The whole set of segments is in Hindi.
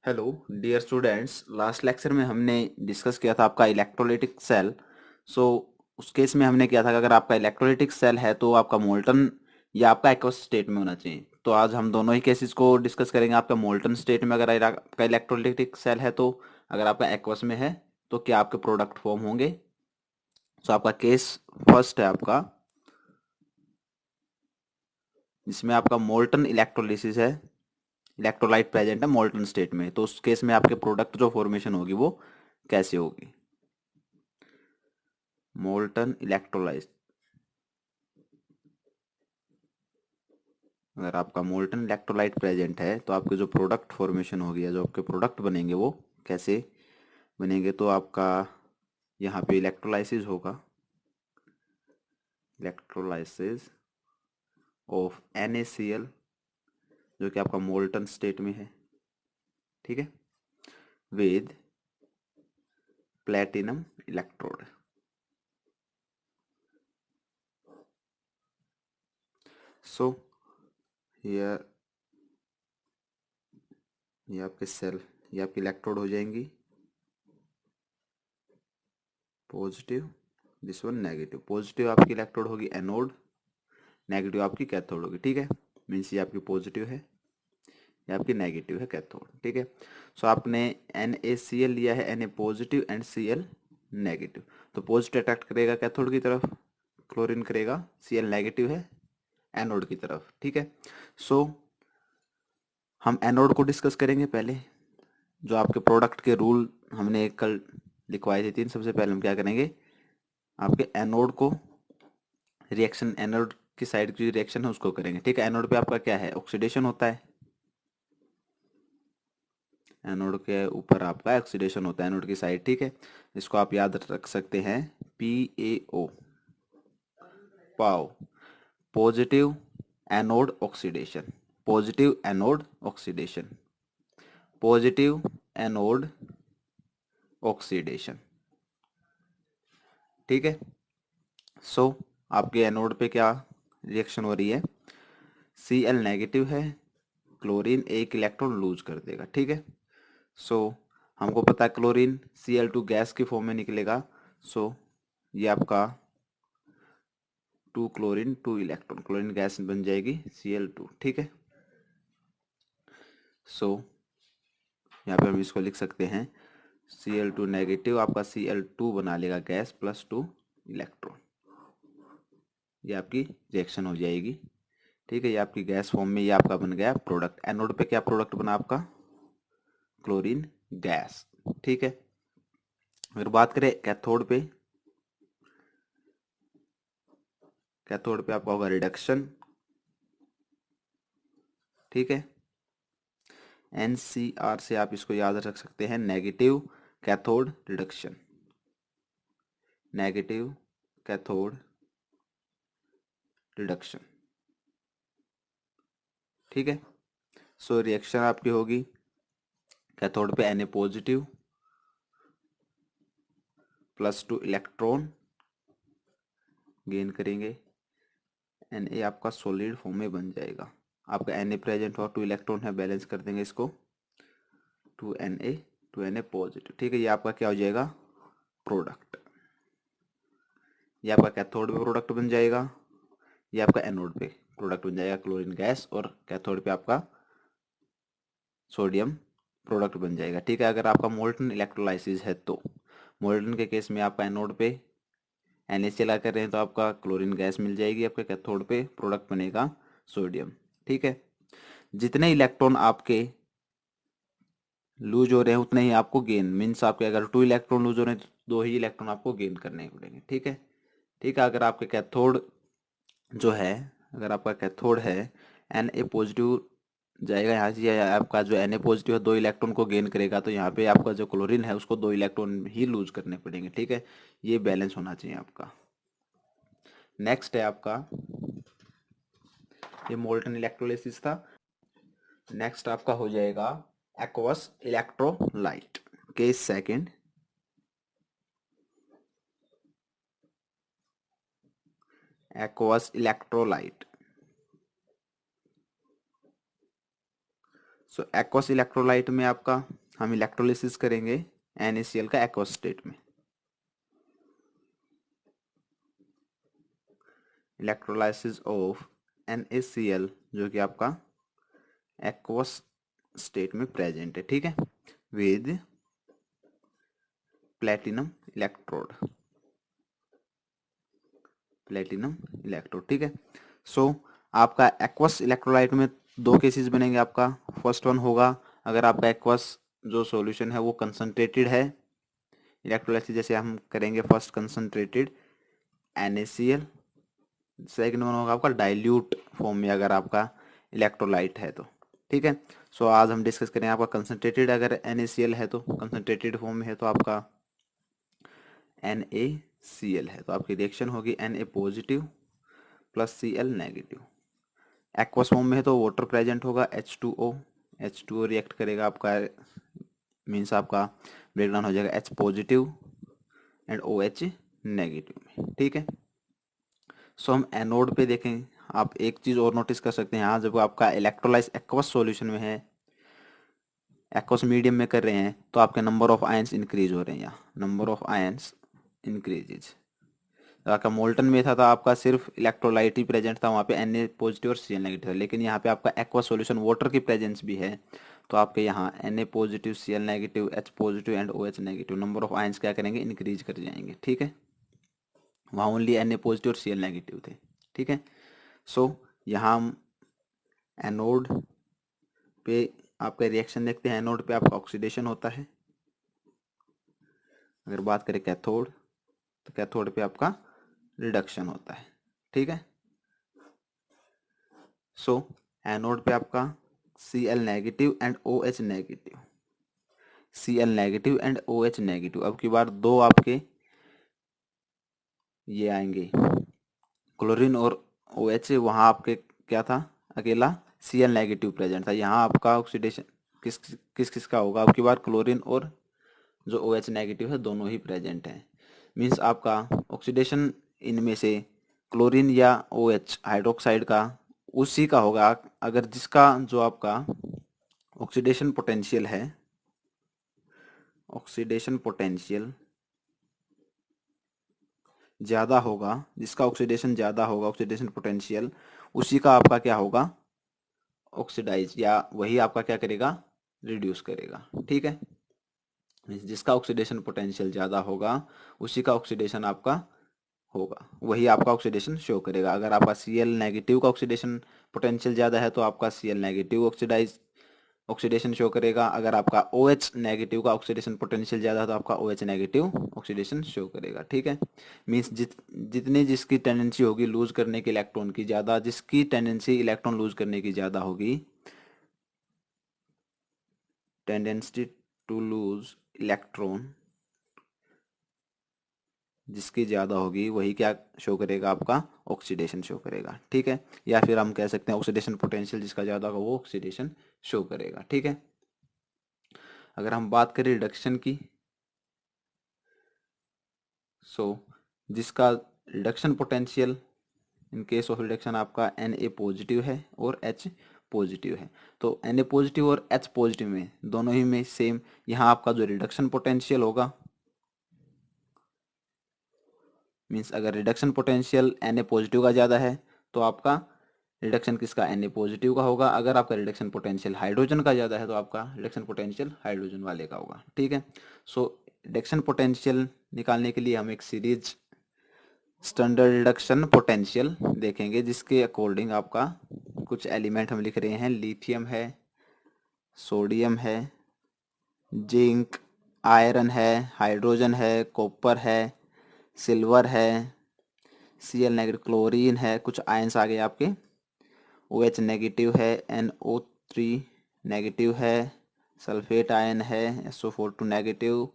Hello dear students, last lecture में हमने डिस्कस किया था आपका इलेक्ट्रोलाइटिक सेल। सो उस केस में हमने किया था कि अगर आपका इलेक्ट्रोलाइटिक सेल है तो आपका मोल्टन या आपका एक्वस स्टेट में होना चाहिए। तो आज हम दोनों ही केसेस को डिस्कस करेंगे। आपका मोल्टन स्टेट में अगर आपका इलेक्ट्रोलाइटिक सेल है तो, अगर आपका एक्वस में है तो क्या आपके प्रोडक्ट फॉर्म होंगे। सो आपका केस फर्स्ट है आपका, जिसमें आपका मोल्टन इलेक्ट्रोलिसिस है, इलेक्ट्रोलाइट प्रेजेंट है मोल्टन स्टेट में। तो उस केस में आपके प्रोडक्ट जो फॉर्मेशन होगी वो कैसे होगी। मोल्टन इलेक्ट्रोलाइट, अगर आपका मोल्टन इलेक्ट्रोलाइट प्रेजेंट है तो आपके जो प्रोडक्ट फॉर्मेशन होगी या जो आपके प्रोडक्ट बनेंगे वो कैसे बनेंगे। तो आपका यहाँ पे इलेक्ट्रोलाइसिस होगा, इलेक्ट्रोलाइसिस ऑफ NaCl, जो कि आपका मोल्टन स्टेट में है, ठीक है, with platinum electrode. So here ये आपके सेल, ये आपकी इलेक्ट्रोड हो जाएंगी positive, this one negative. Positive आपकी इलेक्ट्रोड होगी एनोड, नेगेटिव आपकी कैथोड होगी, ठीक है। मीन्स ये आपकी पॉजिटिव है, ये आपकी नेगेटिव है कैथोड, ठीक है। सो आपने NaCl लिया है, Na positive and Cl negative. तो पॉजिटिव अट्रैक्ट करेगा कैथोड की तरफ, क्लोरीन करेगा, Cl नेगेटिव है एनोड की तरफ, ठीक है। सो हम एनोड को डिस्कस करेंगे पहले। जो आपके प्रोडक्ट के रूल हमने कल लिखवाए थे 3, सबसे पहले हम क्या करेंगे, आपके एनोड को रिएक्शन, एनोड की साइड की रिएक्शन है उसको करेंगे, ठीक है। एनोड पे आपका क्या है, ऑक्सीडेशन होता है, एनोड के ऊपर आपका ऑक्सीडेशन होता है एनोड की साइड, ठीक है। इसको आप याद रख सकते हैं PaO, पाओ, positive anode oxidation, positive anode oxidation, positive anode oxidation, ठीक है। सो आपके एनोड पे क्या रिएक्शन हो रही है, Cl नेगेटिव है, क्लोरीन एक इलेक्ट्रॉन लूज कर देगा, ठीक है। सो हमको पता है क्लोरीन Cl2 गैस की फॉर्म में निकलेगा। सो ये आपका 2 क्लोरीन 2 इलेक्ट्रॉन, क्लोरीन गैस बन जाएगी Cl2, ठीक है। सो यहाँ पे हम इसको लिख सकते हैं Cl2 नेगेटिव, आपका Cl2 बना लेगा गैस प्लस 2 इलेक्ट्रॉन, ये आपकी रिएक्शन हो जाएगी, ठीक है। ये आपकी गैस फॉर्म में ये आपका बन गया प्रोडक्ट। एनोड पे क्या प्रोडक्ट बना आपका, क्लोरीन गैस, ठीक है। अगर बात करें कैथोड पे, कैथोड पे आपका होगा रिडक्शन, ठीक है। NCR से आप इसको याद रख सकते हैं, negative cathode reduction, negative cathode reduction, ठीक है। सो रिएक्शन आपकी होगी कैथोड पे Na positive plus 2 electron gain करेंगे, Na आपका सॉलिड फॉर्म में बन जाएगा। आपका Na प्रेजेंट हुआ, 2 इलेक्ट्रॉन है, बैलेंस कर देंगे इसको, 2Na पॉजिटिव, ठीक है। ये आपका क्या हो जाएगा, प्रोडक्ट। ये आपका कैथोड पे प्रोडक्ट बन जाएगा, ये आपका एनोड पे प्रोडक्ट बन जाएगा, क्लोरीन गैस, और कैथोड पे आपका सोडियम प्रोडक्ट बन जाएगा, ठीक है। अगर आपका मोल्टन इलेक्ट्रोलाइसिस है तो, मोल्टन के केस में आपका एनोड पे NaCl कर रहे हैं तो आपका क्लोरीन गैस मिल जाएगी, आपके कैथोड पे प्रोडक्ट बनेगा सोडियम, ठीक है। जितने इलेक्ट्रॉन आपके लूज हो रहे हैं उतने ही आपको गेन, मीन्स आपके अगर 2 इलेक्ट्रॉन लूज हो रहे हैं तो 2 ही इलेक्ट्रॉन आपको गेन करने पड़ेंगे, ठीक है। ठीक है, अगर आपके कैथोड जो है, अगर आपका कैथोड है Na पॉजिटिव जाएगा यहाँ से, या आपका जो Na पॉजिटिव है 2 इलेक्ट्रॉन को गेन करेगा, तो यहाँ पे आपका जो क्लोरीन है उसको 2 इलेक्ट्रॉन ही लूज करने पड़ेंगे, ठीक है। ये बैलेंस होना चाहिए आपका। नेक्स्ट है आपका, ये मोल्टन इलेक्ट्रोलिसिस था। नेक्स्ट आपका हो जाएगा aqueous electrolyte, case second, aqueous electrolyte। सो एक्वस इलेक्ट्रोलाइट में आपका हम इलेक्ट्रोलिसिस करेंगे NaCl का एक्वस स्टेट में। इलेक्ट्रोलाइसिस ऑफ NaCl जो कि आपका एक्वस स्टेट में प्रेजेंट है, ठीक है, with platinum electrode, platinum electrode, ठीक है। सो आपका एक्वस इलेक्ट्रोलाइट में दो केसेस बनेंगे आपका। फर्स्ट वन होगा अगर आपका एक्वस जो सॉल्यूशन है वो कंसंट्रेटेड है, इलेक्ट्रोलाइसिस जैसे हम करेंगे first concentrated NaCl। Second one होगा आपका डाइल्यूट फॉर्म में अगर आपका इलेक्ट्रोलाइट है तो, ठीक है। सो आज हम डिस्कस करेंगे आपका कंसंट्रेटेड अगर NaCl है तो, कंसंट्रेटेड फॉर्म में है तो आपका NaCl है तो आपकी रिएक्शन होगी Na positive plus Cl negative. Aqueous form में है तो वाटर प्रेजेंट होगा H2O रिएक्ट करेगा आपका, मीन्स आपका ब्रेकडाउन हो जाएगा H positive and OH negative में, ठीक है। सो हम एनोड पे देखें, आप एक चीज़ और नोटिस कर सकते हैं यहाँ, जब आपका इलेक्ट्रोलाइज एक्वस सॉल्यूशन में है, एक्वस मीडियम में कर रहे हैं तो आपके नंबर ऑफ आयंस इंक्रीज हो रहे हैं, यहाँ नंबर ऑफ आयंस इंक्रीजेज। आपका मोल्टन में था तो आपका सिर्फ इलेक्ट्रोलाइट ही प्रेजेंट था, वहाँ पे Na पॉजिटिव और Cl नेगेटिव था, लेकिन यहाँ पे आपका एक्वा सॉल्यूशन वाटर की प्रेजेंस भी है तो आपके यहाँ Na positive, Cl negative, H positive and OH negative, number of ions क्या करेंगे, इंक्रीज कर जाएंगे, ठीक है। वहाँ ओनली Na पॉजिटिव और Cl नेगेटिव थे, ठीक है। सो यहाँ हम एनोड पे आपका रिएक्शन देखते हैं। एनोड पे आपका ऑक्सीडेशन होता है। अगर बात करें कैथोड तो कैथोड पे आपका रिडक्शन होता है, ठीक है। सो एनोड पे आपका Cl negative and OH negative, Cl negative and OH negative. अब की बार दो आपके ये आएंगे क्लोरीन और OH, वहाँ आपके क्या था, अकेला Cl नेगेटिव प्रेजेंट था। यहाँ आपका ऑक्सीडेशन किस किस किस का होगा, अब की बार क्लोरीन और जो OH नेगेटिव है दोनों ही प्रेजेंट हैं। मीन्स आपका ऑक्सीडेशन इनमें से क्लोरीन या OH हाइड्रोक्साइड का उसी का होगा अगर जिसका जो आपका ऑक्सीडेशन पोटेंशियल है, ऑक्सीडेशन पोटेंशियल ज़्यादा होगा, जिसका ऑक्सीडेशन ज़्यादा होगा, ऑक्सीडेशन पोटेंशियल उसी का आपका क्या होगा, ऑक्सीडाइज, या वही आपका क्या करेगा, रिड्यूस करेगा, ठीक है। जिसका ऑक्सीडेशन पोटेंशियल ज़्यादा होगा उसी का ऑक्सीडेशन आपका होगा, वही आपका ऑक्सीडेशन शो करेगा। अगर आपका Cl नेगेटिव का ऑक्सीडेशन पोटेंशियल ज़्यादा है तो आपका Cl नेगेटिव ऑक्सीडेशन शो करेगा। अगर आपका OH नेगेटिव का ऑक्सीडेशन पोटेंशियल ज़्यादा है तो आपका OH नेगेटिव ऑक्सीडेशन शो करेगा, ठीक है। मीन्स जितनी जिसकी टेंडेंसी होगी लूज करने के इलेक्ट्रॉन की ज़्यादा, जिसकी टेंडेंसी इलेक्ट्रॉन लूज करने की ज़्यादा होगी, टेंडेंसी टू लूज इलेक्ट्रॉन जिसकी ज़्यादा होगी वही क्या शो करेगा, आपका ऑक्सीडेशन शो करेगा, ठीक है। या फिर हम कह सकते हैं ऑक्सीडेशन पोटेंशियल जिसका ज़्यादा होगा वो ऑक्सीडेशन शो करेगा, ठीक है। अगर हम बात करें रिडक्शन की, सो जिसका reduction potential in case of reduction आपका Na पॉजिटिव है और H पॉजिटिव है, तो Na पॉजिटिव और H पॉजिटिव में दोनों ही में सेम यहाँ आपका जो रिडक्शन पोटेंशियल होगा, मीन्स अगर रिडक्शन पोटेंशियल Na पॉजिटिव का ज़्यादा है तो आपका रिडक्शन किसका, Na पॉजिटिव का होगा। अगर आपका रिडक्शन पोटेंशियल हाइड्रोजन का ज़्यादा है तो आपका रिडक्शन पोटेंशियल हाइड्रोजन वाले का होगा, ठीक है। सो रिडक्शन पोटेंशियल निकालने के लिए हम एक सीरीज स्टैंडर्ड रिडक्शन पोटेंशियल देखेंगे, जिसके अकॉर्डिंग आपका कुछ एलिमेंट हम लिख रहे हैं, लिथियम है, सोडियम है, जिंक, आयरन है, हाइड्रोजन है, कॉपर है, सिल्वर है, Cl नेगेटिव, क्लोरीन है, कुछ आयंस आ गए आपके, OH नेगेटिव है, NO3 नेगेटिव है, सल्फेट आयन है, SO42 नेगेटिव,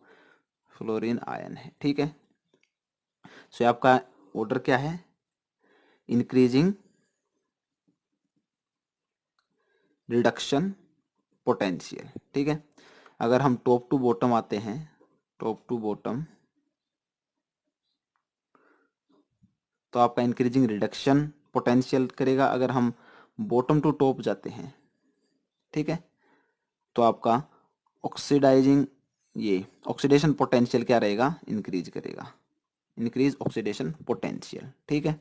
फ्लोरीन आयन है, ठीक है। सो आपका ऑर्डर क्या है, इंक्रीजिंग रिडक्शन पोटेंशियल, ठीक है। अगर हम टॉप टू बॉटम आते हैं, टॉप टू बॉटम, तो आपका इंक्रीजिंग रिडक्शन पोटेंशियल करेगा। अगर हम बॉटम टू टॉप जाते हैं, ठीक है, तो आपका ऑक्सीडाइजिंग ये ऑक्सीडेशन पोटेंशियल क्या रहेगा, इंक्रीज करेगा, इंक्रीज ऑक्सीडेशन पोटेंशियल। ठीक है।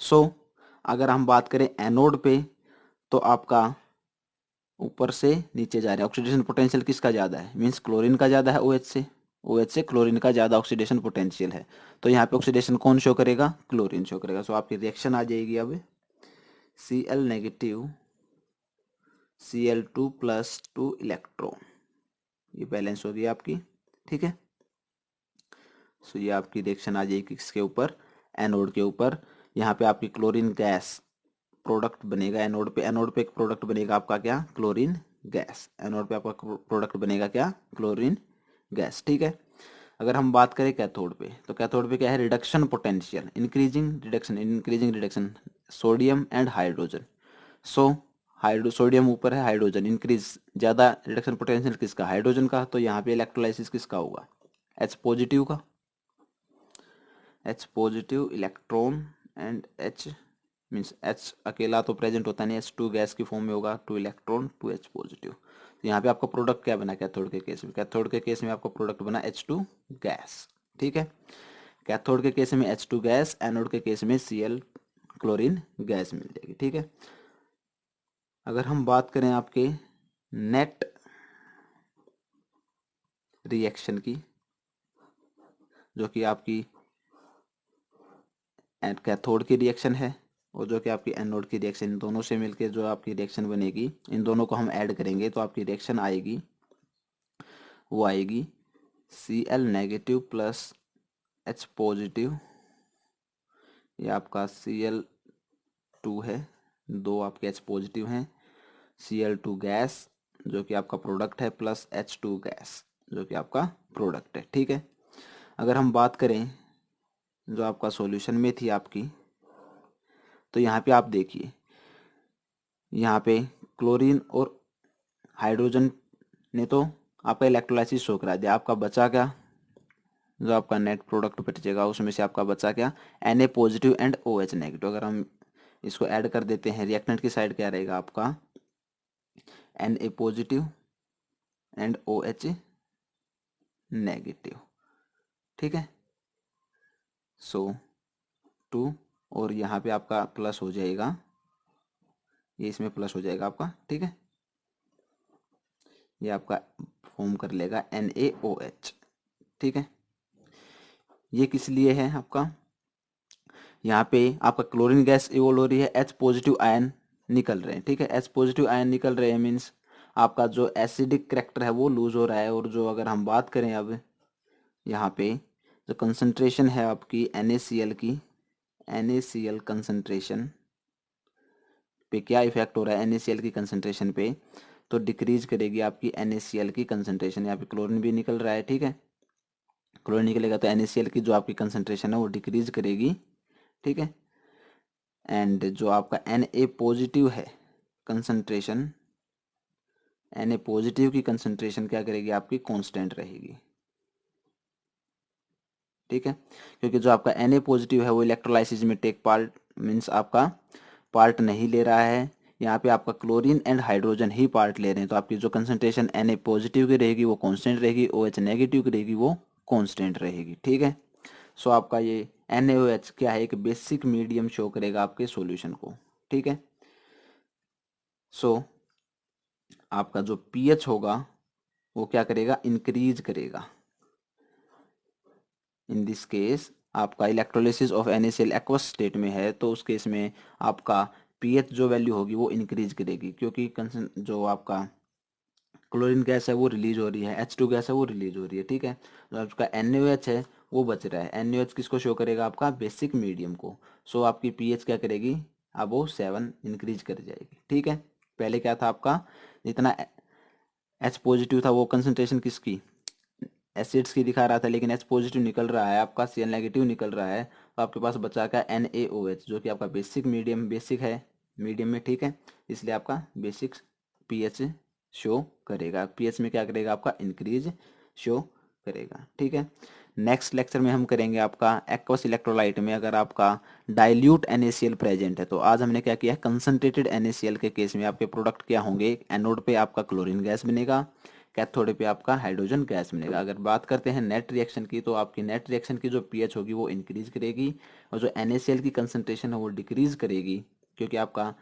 सो अगर हम बात करें एनोड पे तो आपका ऊपर से नीचे जा रहा है, ऑक्सीडेशन पोटेंशियल किसका ज़्यादा है, मीन्स क्लोरीन का ज़्यादा है OH से क्लोरीन का ज़्यादा ऑक्सीडेशन पोटेंशियल है। तो यहाँ पे ऑक्सीडेशन कौन शो करेगा, क्लोरीन शो करेगा। सो आपकी रिएक्शन आ जाएगी अब Cl negative Cl2 plus 2 electron, ये बैलेंस हो गई आपकी। ठीक है। सो ये आपकी रिएक्शन आ जाएगी किसके ऊपर, एनोड के ऊपर। यहाँ पे आपकी क्लोरीन गैस प्रोडक्ट बनेगा एनोड पे, एनोड पे एक प्रोडक्ट बनेगा आपका क्या, क्लोरीन गैस। एनोड पे आपका प्रोडक्ट बनेगा क्या, क्लोरीन गैस। ठीक है। अगर हम बात करें कैथोड पे तो कैथोड पे क्या है, reduction potential, increasing reduction sodium and hydrogen. So sodium ऊपर है, हाइड्रोजन इंक्रीज, ज़्यादा रिडक्शन पोटेंशियल किसका, हाइड्रोजन का। तो यहाँ पे इलेक्ट्रोलाइसिस किसका होगा, H पॉजिटिव का, H positive electron and H means H अकेला तो प्रेजेंट होता नहीं, H2 गैस की फॉर्म में होगा, 2 इलेक्ट्रॉन 2 H पॉजिटिव। तो यहाँ पे आपका प्रोडक्ट क्या बना कैथोड के केस में, कैथोड के केस में आपका प्रोडक्ट बना H2 गैस। ठीक है। कैथोड के केस में H2 गैस, एनोड के केस में Cl क्लोरीन गैस मिल जाएगी। ठीक है। अगर हम बात करें आपके नेट रिएक्शन की, जो कि आपकी कैथोड की रिएक्शन है और जो कि आपकी एनोड की रिएक्शन, इन दोनों से मिलके जो आपकी रिएक्शन बनेगी, इन दोनों को हम ऐड करेंगे तो आपकी रिएक्शन आएगी, वो आएगी Cl negative plus H positive, ये आपका Cl2 है, दो आपके H पॉजिटिव हैं, Cl2 गैस जो कि आपका प्रोडक्ट है, प्लस H2 गैस जो कि आपका प्रोडक्ट है। ठीक है। अगर हम बात करें जो आपका सॉल्यूशन में थी आपकी, तो यहाँ पे आप देखिए, यहाँ पे क्लोरीन और हाइड्रोजन ने तो आपका इलेक्ट्रोलाइसिस शो करा दिया, आपका बचा क्या, जो आपका नेट प्रोडक्ट बचेगा उसमें से आपका बचा क्या, Na positive and OH negative. अगर हम इसको ऐड कर देते हैं, रिएक्टेंट की साइड क्या रहेगा आपका, Na positive and OH negative. ठीक है। सो 2 और यहाँ पे आपका प्लस हो जाएगा, ये इसमें प्लस हो जाएगा आपका। ठीक है। ये आपका फॉर्म कर लेगा NaOH। ठीक है। ये किस लिए है आपका, यहाँ पे आपका क्लोरीन गैस इवोल्व हो रही है, H पॉजिटिव आयन निकल रहे हैं। ठीक है। H पॉजिटिव आयन निकल रहे हैं मीन्स आपका जो एसिडिक करेक्टर है वो लूज हो रहा है। और जो अगर हम बात करें अब यहाँ पे जो कंसंट्रेशन है आपकी NaCl की, NaCl कंसंट्रेशन पे क्या इफेक्ट हो रहा है, NaCl की कंसंट्रेशन पे तो डिक्रीज करेगी आपकी NaCl की कंसंट्रेशन। यहाँ पे क्लोरीन भी निकल रहा है। ठीक है। क्लोरीन निकलेगा तो NaCl की जो आपकी कंसंट्रेशन है वो डिक्रीज करेगी। ठीक है। एंड जो आपका Na पॉजिटिव है कंसंट्रेशन, Na पॉजिटिव की कंसंट्रेशन क्या करेगी आपकी, कांस्टेंट रहेगी। ठीक है। क्योंकि जो आपका Na पॉजिटिव है वो इलेक्ट्रोलाइसिस में टेक पार्ट मीन्स आपका पार्ट नहीं ले रहा है, यहाँ पे आपका chlorine and hydrogen he part ले रहे हैं। तो आपकी जो कंसंट्रेशन Na पॉजिटिव की रहेगी वो कांस्टेंट रहेगी, OH नेगेटिव की रहेगी वो कांस्टेंट रहेगी। ठीक है। सो आपका ये NaOH क्या है, एक बेसिक मीडियम शो करेगा आपके सॉल्यूशन को। ठीक है। सो आपका जो pH होगा वो क्या करेगा, इंक्रीज करेगा। इन दिस केस आपका electrolysis of NaCl aqueous state में है तो उस केस में आपका pH जो वैल्यू होगी वो इंक्रीज करेगी, क्योंकि जो आपका क्लोरीन गैस है वो रिलीज हो रही है, H2 गैस है वो रिलीज हो रही है। ठीक है। जो आपका NaOH है वो बच रहा है। NaOH किसको शो करेगा, आपका बेसिक मीडियम को। सो आपकी pH क्या करेगी, अब वो 7 इंक्रीज कर जाएगी। ठीक है। पहले क्या था आपका, जितना H पॉजिटिव था वो कंसंट्रेशन किसकी, एसिड्स की दिखा रहा था, लेकिन H पॉजिटिव निकल रहा है आपका, Cl नेगेटिव निकल रहा है। तो आपके पास बचा क्या, NaOH जो कि आपका बेसिक मीडियम, बेसिक है मीडियम में। ठीक है। इसलिए आपका बेसिक pH शो करेगा, pH में क्या करेगा आपका, इंक्रीज शो करेगा। ठीक है, नेक्स्ट लेक्चर में हम करेंगे आपका एक्वस इलेक्ट्रोलाइट में अगर आपका डाइल्यूट NaCl प्रेजेंट है। तो आज हमने क्या किया, कंसंट्रेटेड NaCl के केस में आपके प्रोडक्ट क्या होंगे, एनोड पे आपका क्लोरीन गैस बनेगा, कैथोड पे आपका हाइड्रोजन गैस बनेगा। अगर बात करते हैं नेट रिएक्शन की, तो आपकी नेट रिएक्शन की जो पीएच होगी वो इंक्रीज करेगी और जो NaCl की कंसंट्रेशन है वो डिक्रीज करेगी, क्योंकि आपका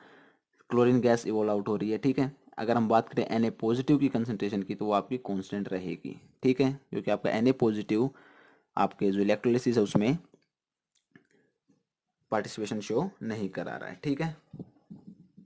क्लोरीन गैस इवोल्व आउट हो रही है। ठीक है, अगर हम बात करें Na पॉजिटिव की कंसंट्रेशन की, तो वो आपकी कांस्टेंट रहेगी। ठीक है, क्योंकि आपका Na पॉजिटिव आपके जो इलेक्ट्रोलिसिस है उसमें पार्टिसिपेशन शो नहीं करा रहा है। ठीक है।